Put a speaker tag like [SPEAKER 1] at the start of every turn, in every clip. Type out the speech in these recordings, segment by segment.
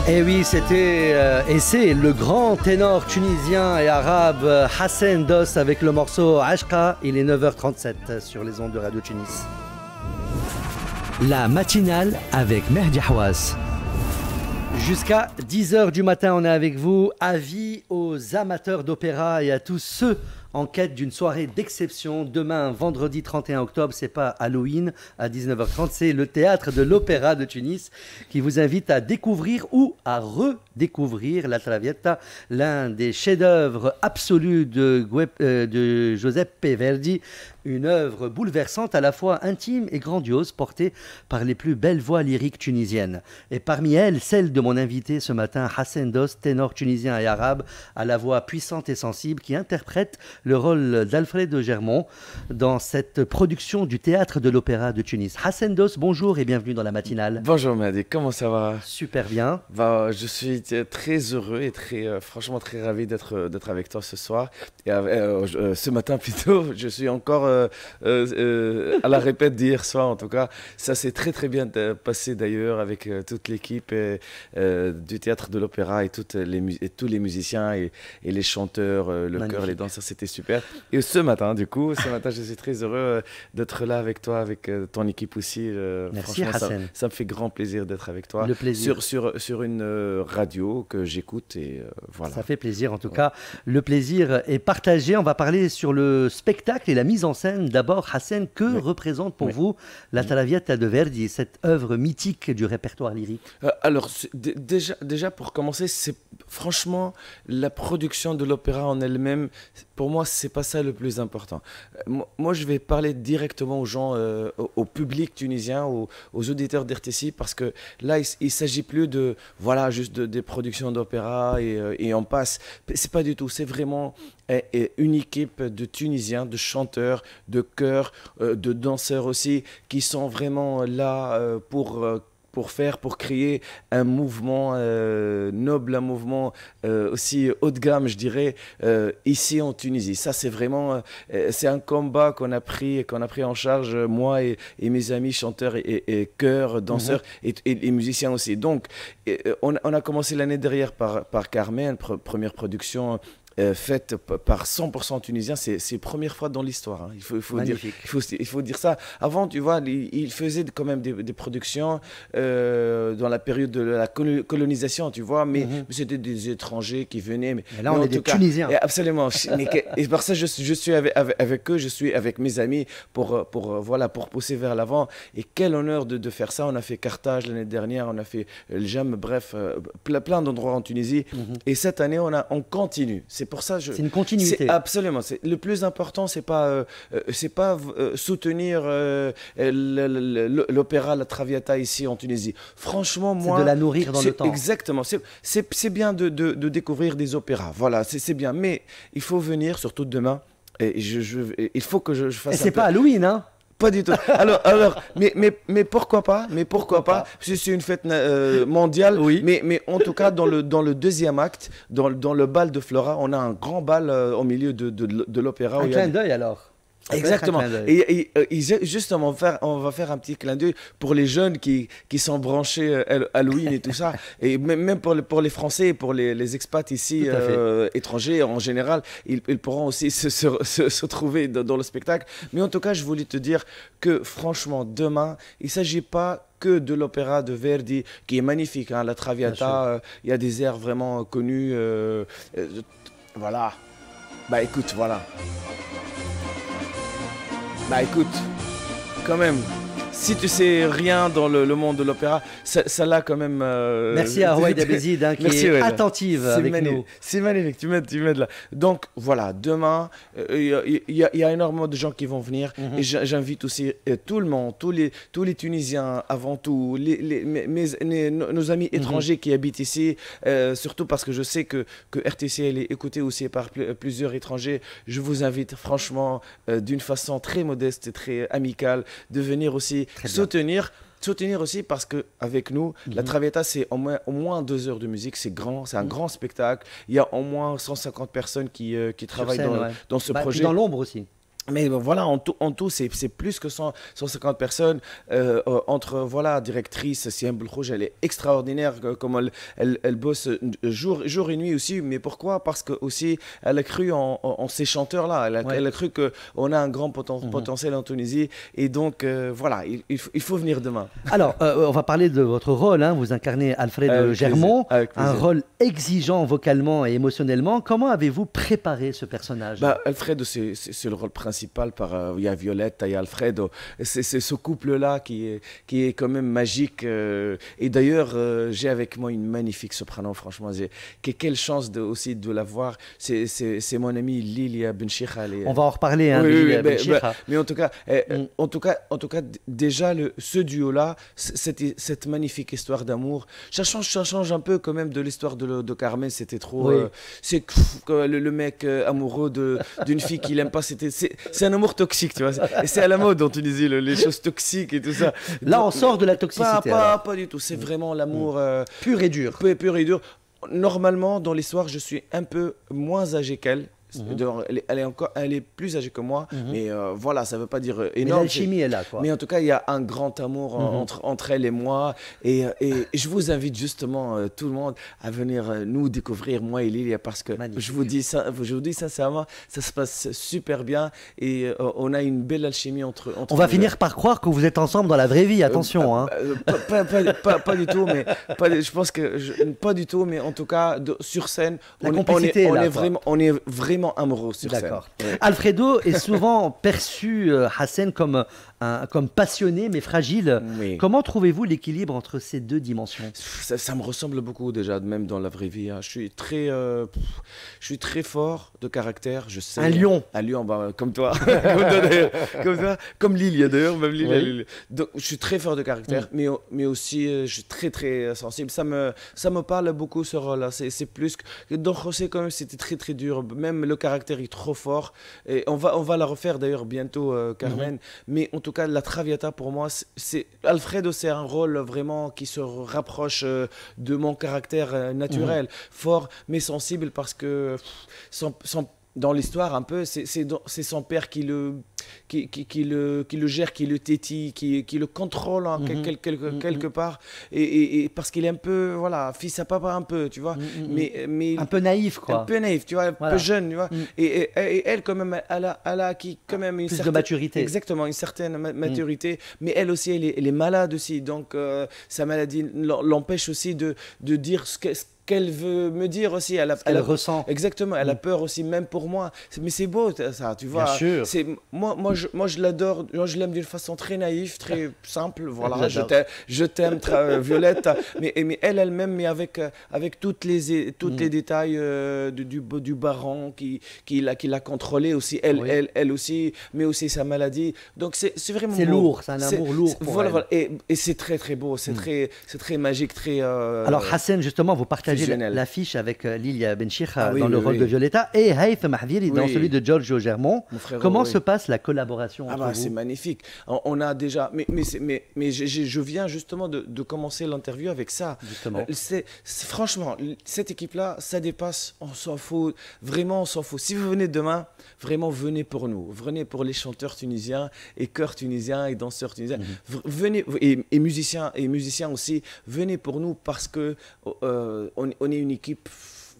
[SPEAKER 1] Et oui, c'était et c'est le grand ténor tunisien et arabe Hassan Doss avec le morceau Ashqa. Il est 9h37 sur les ondes de Radio Tunis.
[SPEAKER 2] La matinale avec Mehdi Hawass.
[SPEAKER 1] Jusqu'à 10h du matin, on est avec vous. Avis aux amateurs d'opéra et à tous ceux en quête d'une soirée d'exception. Demain, vendredi 31 octobre, c'est pas Halloween à 19h30, c'est le théâtre de l'Opéra de Tunis qui vous invite à découvrir ou à redécouvrir La Traviata, l'un des chefs-d'œuvre absolus de Giuseppe Verdi. Une œuvre bouleversante, à la fois intime et grandiose, portée par les plus belles voix lyriques tunisiennes. Et parmi elles, celle de mon invité ce matin, Hassan Doss, ténor tunisien et arabe, à la voix puissante et sensible, qui interprète le rôle d'Alfredo Germont dans cette production du Théâtre de l'Opéra de Tunis. Hassan Doss, bonjour et bienvenue dans la matinale.
[SPEAKER 3] Bonjour Mehdi, comment ça va?
[SPEAKER 1] Super bien.
[SPEAKER 3] Je suis très heureux et franchement très ravi d'être avec toi ce soir. Et ce matin plutôt, je suis encore à la répète d'hier soir en tout cas. Ça s'est très bien passé d'ailleurs avec toute l'équipe du Théâtre de l'Opéra et tous les musiciens et les chanteurs, le chœur, les danseurs, c'était super. Et ce matin, je suis très heureux d'être là avec toi, avec ton équipe aussi.
[SPEAKER 1] Merci Hassan.
[SPEAKER 3] Ça me fait grand plaisir d'être avec toi.
[SPEAKER 1] Le plaisir.
[SPEAKER 3] Sur une radio que j'écoute et voilà.
[SPEAKER 1] Ça fait plaisir en tout cas. Le plaisir est partagé. On va parler sur le spectacle et la mise en scène. D'abord, Hassan, que représente pour vous La Traviata de Verdi, cette œuvre mythique du répertoire lyrique?
[SPEAKER 3] Alors, déjà pour commencer, c'est franchement la production de l'opéra en elle-même. Pour moi, c'est pas ça le plus important. Moi, je vais parler directement aux gens, au public tunisien, aux auditeurs d'RTC, parce que là, il s'agit plus de juste des productions d'opéra et on passe. C'est pas du tout. C'est vraiment une équipe de Tunisiens, de chanteurs, de chœurs, de danseurs aussi, qui sont vraiment là pour créer un mouvement noble, un mouvement aussi haut de gamme, je dirais, ici en Tunisie. Ça, c'est vraiment, c'est un combat qu'on a pris en charge, moi et mes amis chanteurs et chœurs, danseurs et musiciens aussi. Donc, on a commencé l'année dernière par Carmen, première production faite par 100% tunisien. C'est la première fois dans l'histoire, hein. Il faut dire ça. Avant, tu vois, il faisait quand même des productions dans la période de la colonisation, tu vois, mais c'était des étrangers qui venaient. Mais
[SPEAKER 1] là, on est des Tunisiens.
[SPEAKER 3] Absolument. Et par ça, je suis avec eux, je suis avec mes amis pour pousser vers l'avant. Et quel honneur de faire ça. On a fait Carthage l'année dernière, on a fait le Jam, bref, plein d'endroits en Tunisie. Et cette année, on continue. C'est pour ça,
[SPEAKER 1] c'est une continuité.
[SPEAKER 3] Absolument. Le plus important, c'est pas soutenir l'opéra, la Traviata ici en Tunisie. Franchement, moi,
[SPEAKER 1] c'est de la nourrir dans le temps.
[SPEAKER 3] Exactement. C'est bien de découvrir des opéras. Voilà, c'est bien. Mais il faut venir, surtout demain. Et il faut que je fasse.
[SPEAKER 1] Et c'est pas Halloween, hein?
[SPEAKER 3] Pas du tout. Alors, mais pourquoi pas? Parce que c'est une fête mondiale.
[SPEAKER 1] Oui.
[SPEAKER 3] Mais en tout cas, dans le deuxième acte, dans le bal de Flora, on a un grand bal au milieu de l'opéra.
[SPEAKER 1] Un clin d'œil alors.
[SPEAKER 3] Exactement. Et justement, on va faire un petit clin d'œil pour les jeunes qui sont branchés Halloween et tout ça. Et même pour les Français et pour les expats ici, étrangers en général, ils pourront aussi se trouver dans le spectacle. Mais en tout cas, je voulais te dire que franchement, demain, il ne s'agit pas que de l'opéra de Verdi, qui est magnifique, hein, la Traviata. Il y a des airs vraiment connus. Voilà. Bah écoute, voilà. Bah écoute, quand même, si tu sais rien dans le monde de l'opéra, ça l'a quand même...
[SPEAKER 1] Merci à Rouaïd Abezid qui est attentive avec nous.
[SPEAKER 3] C'est magnifique, tu m'aides là. Donc voilà, demain, il y a énormément de gens qui vont venir et j'invite aussi tout le monde, tous les Tunisiens avant tout, nos amis étrangers qui habitent ici, surtout parce que je sais que RTC elle est écoutée aussi par plusieurs étrangers. Je vous invite franchement d'une façon très modeste et très amicale de venir aussi soutenir aussi parce qu'avec nous, la Traviata, c'est au moins 2 heures de musique, c'est un grand spectacle. Il y a au moins 150 personnes qui travaillent dans ce projet.
[SPEAKER 1] Puis dans l'ombre aussi.
[SPEAKER 3] Mais voilà, en tout c'est plus que 150 personnes. Entre, voilà, directrice, Siam Belkrouj, elle est extraordinaire, comme elle bosse jour et nuit aussi. Mais pourquoi? Parce que aussi, elle a cru en ces chanteurs-là. Elle a cru qu'on a un grand potentiel en Tunisie. Et donc, voilà, il faut venir demain.
[SPEAKER 1] Alors, on va parler de votre rôle. Hein. Vous incarnez Alfred Germont, un rôle exigeant vocalement et émotionnellement. Comment avez-vous préparé ce personnage?
[SPEAKER 3] Alfredo, c'est le rôle principal. Il y a Violetta, il y a Alfredo. C'est ce couple-là qui est quand même magique. Et d'ailleurs, j'ai avec moi une magnifique soprano, franchement. Quelle chance aussi de la voir. C'est mon amie Lilia Benchikha.
[SPEAKER 1] On va en reparler, hein, Lilia Benchikha.
[SPEAKER 3] Mais en tout cas, déjà, ce duo-là, cette magnifique histoire d'amour, ça change un peu quand même de l'histoire de Carmen. C'était trop... c'est le mec amoureux d'une fille qu'il n'aime pas. C'est un amour toxique, tu vois. Et c'est à la mode en Tunisie, les choses toxiques et tout ça.
[SPEAKER 1] Là, on sort de la toxicité.
[SPEAKER 3] Pas du tout. C'est vraiment l'amour
[SPEAKER 1] pur et dur.
[SPEAKER 3] Pur et dur. Normalement, dans l'histoire, je suis un peu moins âgé qu'elle. Elle est plus âgée que moi, mais voilà, ça ne veut pas dire énorme.
[SPEAKER 1] Mais l'alchimie est là, quoi.
[SPEAKER 3] Mais en tout cas, il y a un grand amour entre elle et moi. Et je vous invite justement, tout le monde, à venir nous découvrir, moi et Lilia, parce que je vous dis sincèrement, ça se passe super bien et on a une belle alchimie entre
[SPEAKER 1] on va finir par croire que vous êtes ensemble dans la vraie vie, attention. Hein.
[SPEAKER 3] Pas du tout, mais je pense que pas du tout, mais en tout cas, sur scène, on est vraiment amoureux sur scène.
[SPEAKER 1] D'accord. Alfredo est souvent perçu, Hassen, comme passionné mais fragile.
[SPEAKER 3] Oui.
[SPEAKER 1] Comment trouvez-vous l'équilibre entre ces deux dimensions?
[SPEAKER 3] Ça me ressemble beaucoup déjà, même dans la vraie vie. Hein. Je suis très fort de caractère. Je sais.
[SPEAKER 1] Un lion.
[SPEAKER 3] Un lion, comme toi. Comme Lilia d'ailleurs. Même Lilia. Donc, je suis très fort de caractère, mais aussi je suis très très sensible. Ça me parle beaucoup ce rôle-là. C'est plus que dans José quand même, c'était très très dur. Même le caractère est trop fort. Et on va la refaire d'ailleurs bientôt, Carmen. Mais en tout cas, la Traviata pour moi, Alfredo, c'est un rôle vraiment qui se rapproche de mon caractère naturel, fort mais sensible, parce que dans l'histoire un peu, c'est son père qui le gère, qui le tétille, qui le contrôle quelque part, et parce qu'il est un peu, voilà, fils à papa un peu, tu vois, mais
[SPEAKER 1] un peu naïf, quoi.
[SPEAKER 3] Un peu naïf, tu vois, un peu jeune, tu vois, et elle quand même, elle a acquis quand même une
[SPEAKER 1] certaine maturité.
[SPEAKER 3] Exactement, une certaine maturité, mais elle aussi, elle est malade aussi, donc sa maladie l'empêche aussi de dire ce qu'elle veut me dire aussi. Elle
[SPEAKER 1] ressent.
[SPEAKER 3] Exactement, elle a peur aussi, même pour moi. Mais c'est beau ça, tu vois.
[SPEAKER 1] Bien sûr.
[SPEAKER 3] Moi, je l'adore, je l'aime d'une façon très naïve, très simple. Voilà, je t'aime, Violette. Mais elle-même, mais avec toutes les détails du baron qui l'a contrôlé aussi. Elle aussi, mais aussi sa maladie. Donc c'est vraiment beau.
[SPEAKER 1] C'est lourd, c'est un amour lourd pour elle.
[SPEAKER 3] Voilà. Et c'est très très beau, c'est très magique, très.
[SPEAKER 1] Alors Hassen, justement, vous partagez l'affiche avec Lilia Benchikha dans le rôle de Violetta et Haytham Hadhiri dans celui de Giorgio Germont. Comment se passe la collaboration entre vous?
[SPEAKER 3] C'est magnifique. On a déjà, mais je viens justement de commencer l'interview avec ça.
[SPEAKER 1] Justement.
[SPEAKER 3] Franchement, cette équipe-là, ça dépasse. On s'en fout. Vraiment, on s'en fout. Si vous venez demain, vraiment venez pour nous. Venez pour les chanteurs tunisiens et chœurs tunisiens et danseurs tunisiens. Venez et musiciens aussi. Venez pour nous parce que on est une équipe,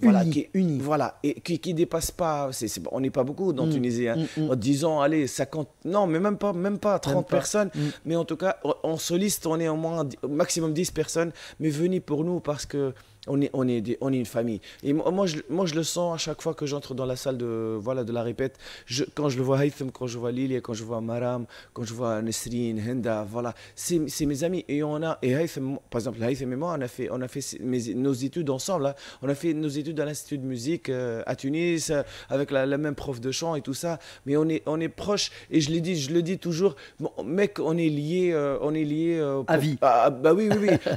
[SPEAKER 3] voilà,
[SPEAKER 1] unie.
[SPEAKER 3] Voilà, et qui dépasse pas. On n'est pas beaucoup dans Tunisie. Hein. En disant, allez, 50, non, mais même pas 30 personnes. Mais en tout cas, en soliste, on est au moins maximum 10 personnes. Mais venez pour nous parce que on est une famille. Et moi, je le sens à chaque fois que j'entre dans la salle de la répète. Quand je le vois Haytham, quand je vois Lilia, quand je vois Maram, quand je vois Nesrine, Henda, voilà, c'est mes amis. Et Haytham, par exemple, Haytham et moi, on a fait nos études ensemble. Hein. On a fait nos études à l'Institut de musique à Tunis, avec la même prof de chant et tout ça. Mais on est proches. Et je le dis toujours, bon, mec, on est liés.
[SPEAKER 1] À vie.
[SPEAKER 3] Oui.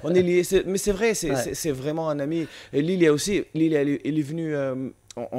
[SPEAKER 3] On est liés. Mais c'est vrai, c'est vraiment un ami. Et Lilia aussi, elle est venue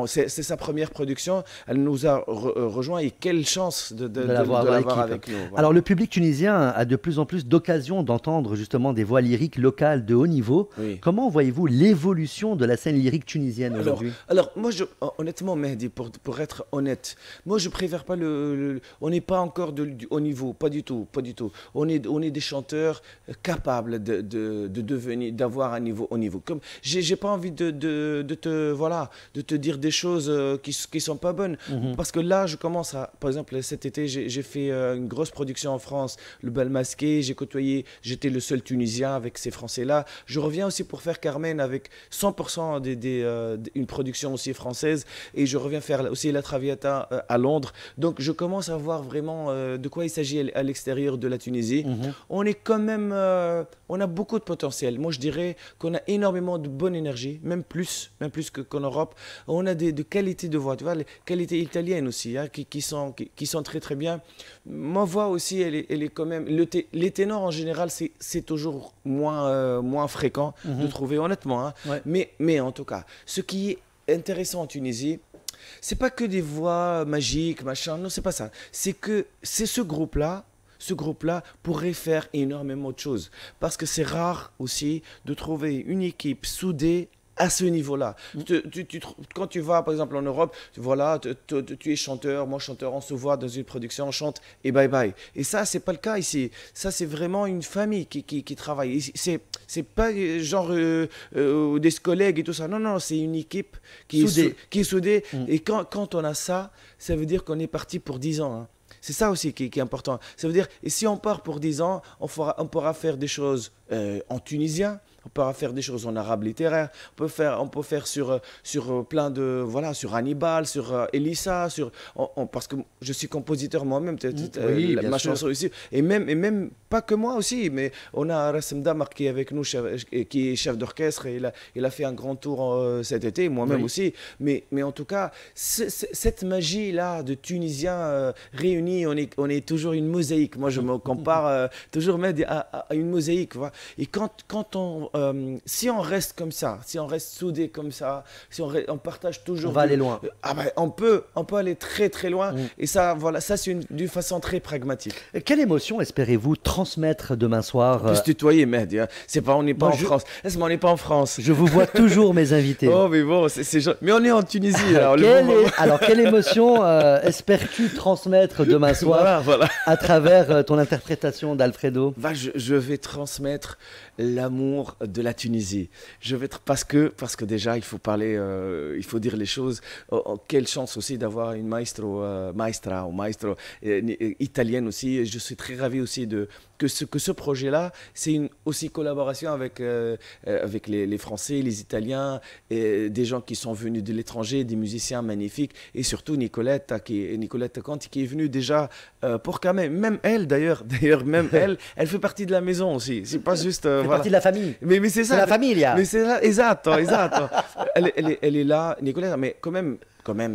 [SPEAKER 3] c'est sa première production, elle nous a rejoint et quelle chance de
[SPEAKER 1] l'avoir
[SPEAKER 3] avec nous. Voilà.
[SPEAKER 1] Alors le public tunisien a de plus en plus d'occasions d'entendre justement des voix lyriques locales de haut niveau.
[SPEAKER 3] Oui.
[SPEAKER 1] Comment voyez-vous l'évolution de la scène lyrique tunisienne aujourd'hui?
[SPEAKER 3] Alors moi, honnêtement, Mehdi, pour être honnête, moi je préfère pas on n'est pas encore du haut niveau, pas du tout, pas du tout. On est des chanteurs capables de devenir, d'avoir un niveau haut niveau. Comme j'ai pas envie de te dire des choses qui sont pas bonnes, parce que là je commence par exemple cet été j'ai fait une grosse production en France, le Bal Masqué, j'étais le seul Tunisien avec ces Français là. Je reviens aussi pour faire Carmen avec 100% une production aussi française, et je reviens faire aussi La Traviata à Londres. Donc je commence à voir vraiment de quoi il s'agit à l'extérieur de la Tunisie. On est quand même, on a beaucoup de potentiel. Moi je dirais qu'on a énormément de bonne énergie, même plus qu'en Europe. On a de qualité de voix, tu vois, les qualités italiennes aussi, hein, qui sont très très bien. Ma voix aussi, elle est quand même. Les ténors en général, c'est toujours moins fréquent de trouver, honnêtement. Hein.
[SPEAKER 1] Ouais.
[SPEAKER 3] Mais en tout cas, ce qui est intéressant en Tunisie, c'est pas que des voix magiques, machin. Non, c'est pas ça. C'est ce groupe-là. Ce groupe-là pourrait faire énormément de choses, parce que c'est rare aussi de trouver une équipe soudée à ce niveau-là. Quand tu vas, par exemple, en Europe, voilà, tu es chanteur, moi chanteur, on se voit dans une production, on chante et bye bye. Et ça, c'est pas le cas ici. Ça, c'est vraiment une famille qui travaille. C'est pas genre des collègues et tout ça. Non, c'est une équipe qui est soudée. Et quand on a ça, ça veut dire qu'on est parti pour 10 ans. Hein. C'est ça aussi qui est important. Ça veut dire, et si on part pour 10 ans, on pourra faire des choses en tunisien, on pourra faire des choses en arabe littéraire, on peut faire sur plein de, voilà, sur Hannibal, sur Elissa, parce que je suis compositeur moi-même,
[SPEAKER 1] oui,
[SPEAKER 3] ma chanson aussi, et même pas que moi aussi, mais on a Rassem Damar qui est avec nous, qui est chef d'orchestre, et il a fait un grand tour cet été, moi-même aussi, mais en tout cas, cette magie-là de Tunisiens réunis, on est toujours une mosaïque. Moi, je me compare toujours à une mosaïque, voilà. Et si on reste comme ça, si on reste soudés comme ça, si on partage toujours...
[SPEAKER 1] On va aller loin.
[SPEAKER 3] On peut aller très très loin. Et ça, voilà, ça c'est d'une façon très pragmatique.
[SPEAKER 1] Quelle émotion espérez-vous transmettre demain soir?
[SPEAKER 3] On peut se tutoyer, Mehdi. Hein. On n'est pas en France. On n'est pas en France.
[SPEAKER 1] Je vous vois toujours, mes invités.
[SPEAKER 3] Oh, mais bon, mais on est en Tunisie.
[SPEAKER 1] Alors, quelle émotion espères-tu transmettre demain soir à travers ton interprétation d'Alfredo?
[SPEAKER 3] Je vais transmettre l'amour de la Tunisie. Parce que déjà, il faut parler, il faut dire les choses. Quelle chance aussi d'avoir une maestra italienne aussi. Je suis très ravi aussi que ce projet-là, c'est aussi collaboration avec les Français, les Italiens, et des gens qui sont venus de l'étranger, des musiciens magnifiques, et surtout Nicolette Conti qui est venue déjà pour quand même elle d'ailleurs même elle fait partie de la maison aussi. C'est pas juste
[SPEAKER 1] fait partie de la famille.
[SPEAKER 3] Mais c'est ça.
[SPEAKER 1] C'est la famille,
[SPEAKER 3] Mais c'est là, esatto. elle est là, Nicolette, mais quand même,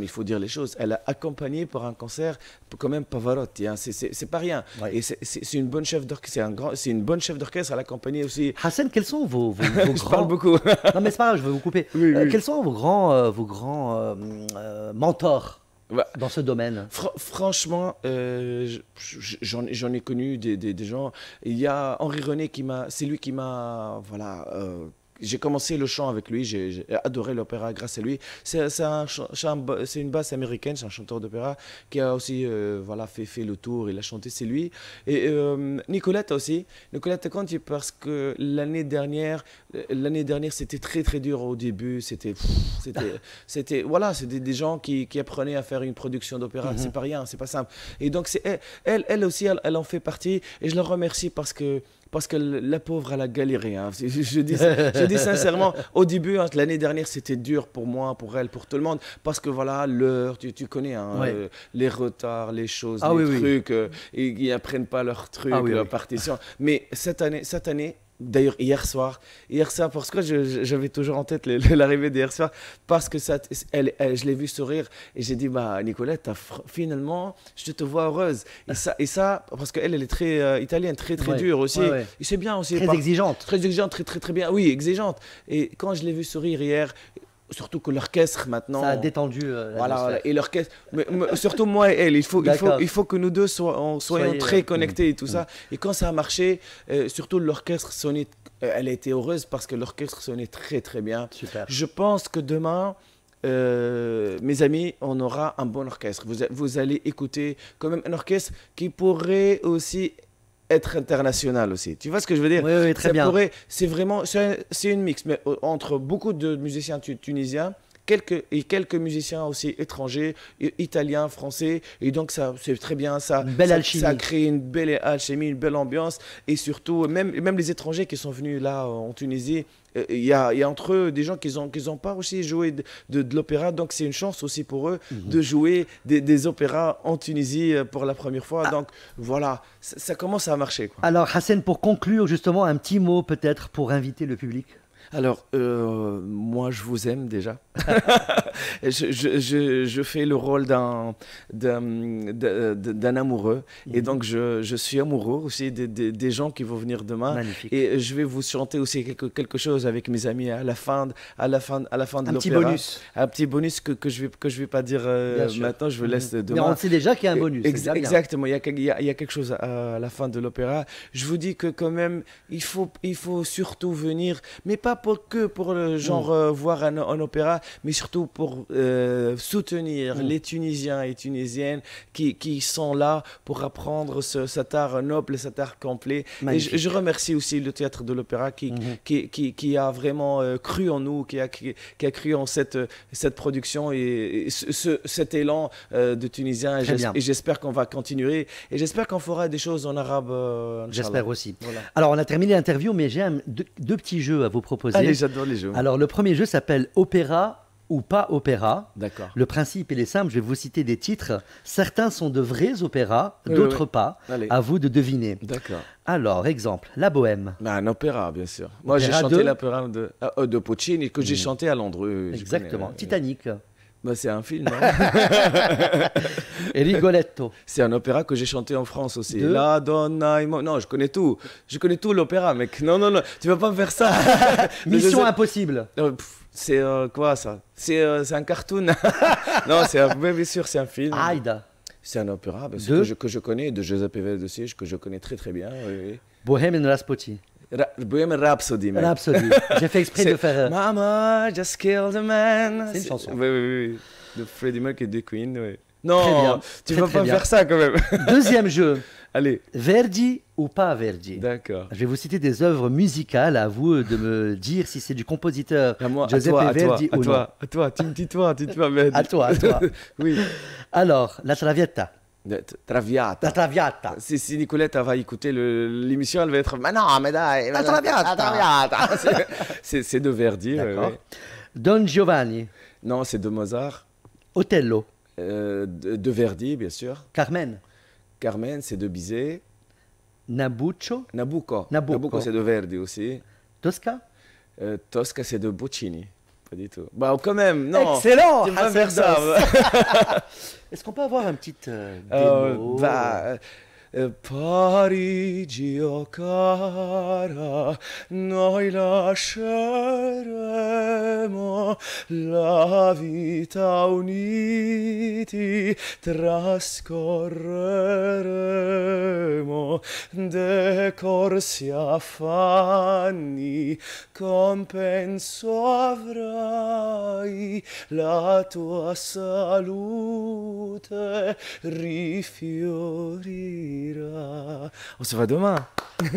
[SPEAKER 3] il faut dire les choses. Elle a accompagné pour un concert, quand même Pavarotti. Hein. C'est pas rien. Ouais. Et c'est une bonne chef d'orchestre. C'est une bonne chef d'orchestre. Elle a accompagné aussi.
[SPEAKER 1] Hassan, quels sont vos
[SPEAKER 3] grands... Je parle beaucoup.
[SPEAKER 1] Non, mais c'est pas grave, je vais vous couper. Oui. Quels sont vos grands mentors dans ce domaine?
[SPEAKER 3] Franchement, j'en ai connu des gens. Il y a Henri René c'est lui qui m'a, voilà. J'ai commencé le chant avec lui, j'ai adoré l'opéra grâce à lui. C'est une basse américaine, c'est un chanteur d'opéra qui a aussi fait le tour, il a chanté, c'est lui. Et Nicolette aussi, Nicolette Conti, parce que l'année dernière c'était très très dur au début, c'était des gens qui apprenaient à faire une production d'opéra, c'est pas rien, c'est pas simple. Et donc elle aussi, elle en fait partie, et je la remercie parce que la pauvre, elle a galéré. Hein. Je dis sincèrement, au début, hein, l'année dernière, c'était dur pour moi, pour elle, pour tout le monde. Parce que voilà, l'heure, tu connais, hein, les retards, les choses, trucs. Ils n'apprennent pas leurs trucs, leurs partitions. Mais cette année, d'ailleurs, hier soir, pourquoi j'avais toujours en tête l'arrivée d'hier soir, parce que je l'ai vu sourire et j'ai dit, Nicolette, finalement, je te vois heureuse. Et ça parce qu'elle est très italienne, très très dure aussi. Et c'est bien aussi.
[SPEAKER 1] Très exigeante.
[SPEAKER 3] Très exigeante, très très très bien. Oui, exigeante. Et quand je l'ai vu sourire hier, surtout que l'orchestre maintenant.
[SPEAKER 1] Ça a détendu
[SPEAKER 3] voilà, et l'orchestre. Mais surtout moi et elle, il faut que nous deux soyons très connectés et tout ça. Et quand ça a marché, surtout l'orchestre sonnait. Elle a été heureuse parce que l'orchestre sonnait très très bien.
[SPEAKER 1] Super.
[SPEAKER 3] Je pense que demain. Mes amis, on aura un bon orchestre. Vous allez écouter quand même un orchestre qui pourrait aussi être international aussi. Tu vois ce que je veux dire?
[SPEAKER 1] Oui, oui, très bien.
[SPEAKER 3] C'est vraiment, c'est une mix, mais entre beaucoup de musiciens tunisiens, quelques musiciens aussi étrangers, italiens, français, et donc ça, c'est très bien.
[SPEAKER 1] Une belle alchimie.
[SPEAKER 3] Ça crée une belle alchimie, une belle ambiance, et surtout, même les étrangers qui sont venus là en Tunisie, il y a entre eux des gens qui n'ont pas aussi joué de l'opéra, donc c'est une chance aussi pour eux de jouer des opéras en Tunisie pour la première fois. Donc voilà, ça commence à marcher, quoi.
[SPEAKER 1] Alors Hassan, pour conclure justement, un petit mot peut-être pour inviter le public.
[SPEAKER 3] Alors, moi, je vous aime déjà. je fais le rôle d'un amoureux. Et donc, je suis amoureux aussi des gens qui vont venir demain.
[SPEAKER 1] Magnifique.
[SPEAKER 3] Et je vais vous chanter aussi quelque chose avec mes amis à la fin de l'opéra.
[SPEAKER 1] Un petit bonus.
[SPEAKER 3] Un petit bonus que je vais pas dire maintenant. Je vous laisse demain.
[SPEAKER 1] Mais on sait déjà qu'il y a un bonus.
[SPEAKER 3] Exactement. Il y a quelque chose à la fin de l'opéra. Je vous dis que quand même, il faut surtout venir, mais pas pour le genre voir un opéra, mais surtout pour soutenir les Tunisiens et Tunisiennes qui sont là pour apprendre cet art noble, cet art complet.
[SPEAKER 1] Magnifique.
[SPEAKER 3] Et je remercie aussi le Théâtre de l'Opéra qui a vraiment cru en nous, qui a cru en cette production et cet élan de Tunisiens. Et j'espère qu'on va continuer. Et j'espère qu'on fera des choses en arabe.
[SPEAKER 1] J'espère aussi.
[SPEAKER 3] Voilà.
[SPEAKER 1] Alors, on a terminé l'interview, mais j'ai deux petits jeux à vous proposer.
[SPEAKER 3] Allez, j'adore les jeux.
[SPEAKER 1] Alors, le premier jeu s'appelle Opéra ou pas opéra.
[SPEAKER 3] D'accord.
[SPEAKER 1] Le principe, il est simple. Je vais vous citer des titres. Certains sont de vrais opéras, d'autres pas.
[SPEAKER 3] Allez.
[SPEAKER 1] À vous de deviner.
[SPEAKER 3] D'accord.
[SPEAKER 1] Alors, exemple, La Bohème.
[SPEAKER 3] Un opéra, bien sûr. Moi, j'ai chanté l'opéra de Puccini que j'ai chanté à Londres.
[SPEAKER 1] Exactement. Titanic.
[SPEAKER 3] Bah, c'est un film, hein.
[SPEAKER 1] Et Rigoletto.
[SPEAKER 3] C'est un opéra que j'ai chanté en France aussi. La Donna. Non, je connais tout. Je connais tout l'opéra, mec. Non, tu vas pas me faire ça.
[SPEAKER 1] Mission Impossible.
[SPEAKER 3] C'est quoi ça? C'est un cartoon. Non, bien sûr, c'est un film.
[SPEAKER 1] Aïda.
[SPEAKER 3] C'est un opéra que je connais, de Giuseppe Verdi aussi, que je connais très très bien. Oui.
[SPEAKER 1] Bohemian Rhapsody.
[SPEAKER 3] Bohemian Rhapsody, mec.
[SPEAKER 1] Rhapsody. J'ai fait exprès de faire.
[SPEAKER 3] Mama just killed a man.
[SPEAKER 1] C'est une chanson.
[SPEAKER 3] Oui. De Freddie Mercury et de Queen. Oui. Non, tu vas pas faire ça quand même.
[SPEAKER 1] Deuxième jeu.
[SPEAKER 3] Allez.
[SPEAKER 1] Verdi ou pas Verdi?
[SPEAKER 3] D'accord.
[SPEAKER 1] Je vais vous citer des œuvres musicales, à vous de me dire si c'est du compositeur Giuseppe Verdi ou non.
[SPEAKER 3] À toi, dis-toi, Verdi.
[SPEAKER 1] À toi.
[SPEAKER 3] Oui.
[SPEAKER 1] Alors, La Traviata. La Traviata.
[SPEAKER 3] Si Nicolette va écouter l'émission, elle va être. Mais non, mais dai,
[SPEAKER 1] La Traviata.
[SPEAKER 3] C'est de Verdi.
[SPEAKER 1] D'accord. Don Giovanni.
[SPEAKER 3] Non, c'est de Mozart.
[SPEAKER 1] Otello.
[SPEAKER 3] De Verdi, bien sûr.
[SPEAKER 1] Carmen,
[SPEAKER 3] c'est de Bizet.
[SPEAKER 1] Nabucco.
[SPEAKER 3] Nabucco, c'est de Verdi aussi.
[SPEAKER 1] Tosca.
[SPEAKER 3] Tosca, c'est de Puccini. Pas du tout. Bah, quand même, non.
[SPEAKER 1] Excellent.
[SPEAKER 3] Tu vas faire ça.
[SPEAKER 1] Est-ce qu'on peut avoir un petit démo?
[SPEAKER 3] Parigi, oh cara, noi lasceremo la vita uniti, trascorreremo de corsi affanni, compenso avrai, la tua salute rifiorirà. On se voit demain.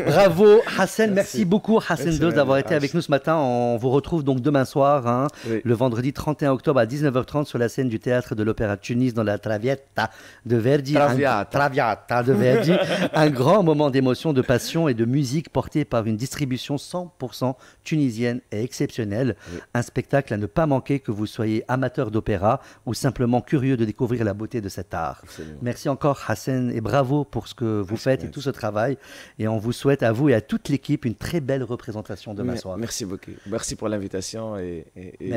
[SPEAKER 1] Bravo Hassan, merci beaucoup Hassan Dost d'avoir été avec nous ce matin. On vous retrouve donc demain soir, le vendredi 31 octobre à 19h30 sur la scène du théâtre de l'Opéra de Tunis dans la Traviata de Verdi. Traviata de Verdi. Un grand moment d'émotion, de passion et de musique porté par une distribution 100% tunisienne et exceptionnelle. Oui. Un spectacle à ne pas manquer, que vous soyez amateur d'opéra ou simplement curieux de découvrir la beauté de cet art. Absolument. Merci encore Hassan et bravo pour ce que vous faites et tout ce travail. Et on vous souhaite à vous et à toute l'équipe une très belle représentation demain soir.
[SPEAKER 3] Merci beaucoup. Merci pour l'invitation et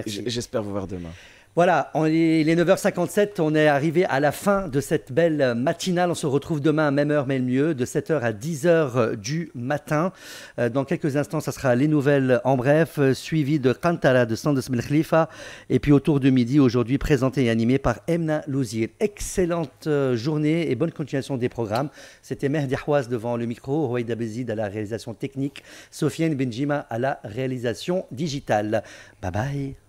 [SPEAKER 3] j'espère vous voir demain.
[SPEAKER 1] Voilà, il est 9h57, on est arrivé à la fin de cette belle matinale. On se retrouve demain à même heure, mais mieux, de 7h à 10h du matin. Dans quelques instants, ça sera les nouvelles en bref, suivi de Kantara de Sandos Bel Khalifa. Et puis autour de midi, aujourd'hui, présenté et animé par Emna Louzir. Excellente journée et bonne continuation des programmes. C'était Mehdi Houaz devant le micro, Rouaïda Bezid à la réalisation technique, Sofiane Benjima à la réalisation digitale. Bye bye.